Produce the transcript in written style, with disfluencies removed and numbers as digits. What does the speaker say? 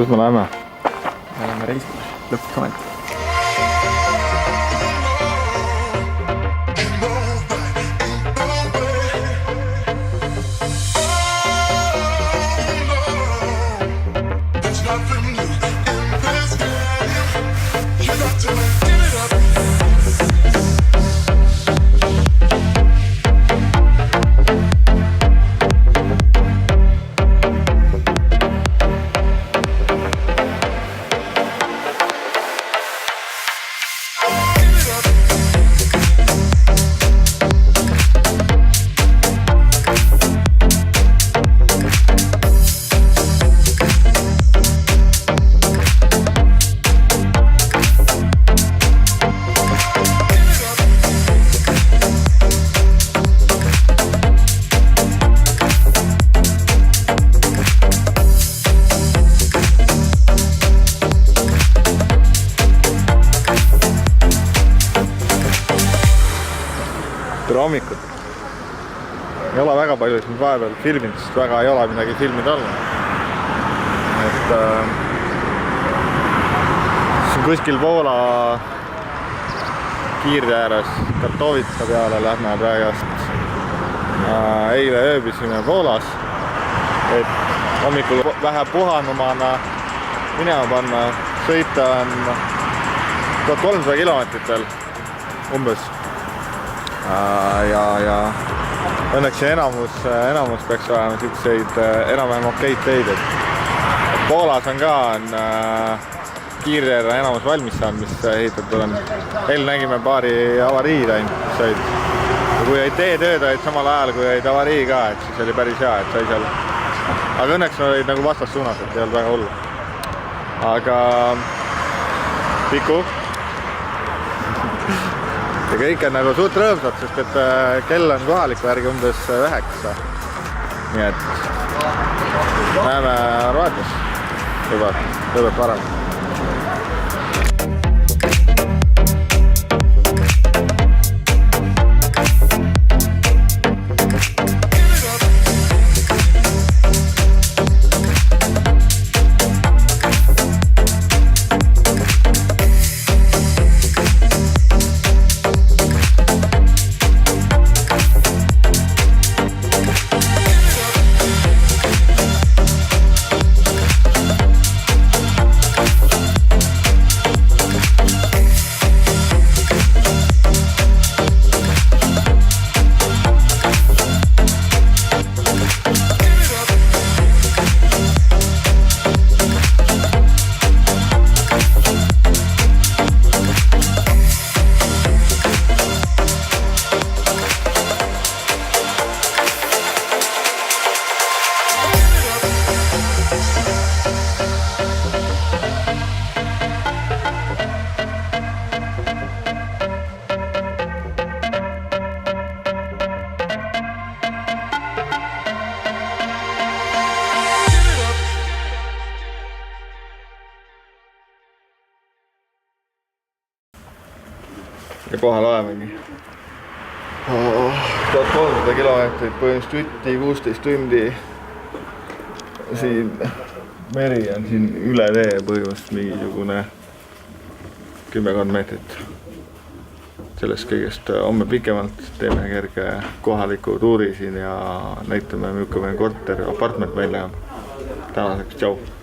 kus me läheme? Me läheme reisile, lõppkoment. Tere hommikut! Ei ole väga palju siin vahepeal filminud, sest väga ei ole midagi filmida olla. Et siin kuskil Poola kiirde ääres Katowice peale lähme praegust. Eile ööbisime Poolas, et hommikul vähe puhanumana minema panna. Sõita on 1300 kilomeetritel umbes. Ja õnneks enamus peaks olema selliseid enam-vähem okeid teid, et Poolas on ka kiirteele enamus valmis saanud, mis ehitatud on. Eile nägime paari avariid ainult, mis olid. Ja kui olid teetööd, olid samal ajal, kui olid avarii ka, et siis oli päris hea, et sai seal. Aga õnneks nad olid nagu vastassuunas, et ei olnud väga hullu. Aga Piku. Ja kõik on nagu suht rõõmsad, sest et kell on kohaliku järgi umbes 9. Nii et näeme Horvaatias juba varem. Ja kohal olemegi. 1300 kilomeetrit, põhimõtteliselt Jutti 16 tundi. Siin meri on siin üle tee põhimõtteliselt mingisugune 10 meetrit. Sellest kõigest homme pikemalt teeme kerge kohaliku tuuri siin ja näitame, milline korter, apartment meil läheb. Tänaseks, tšau!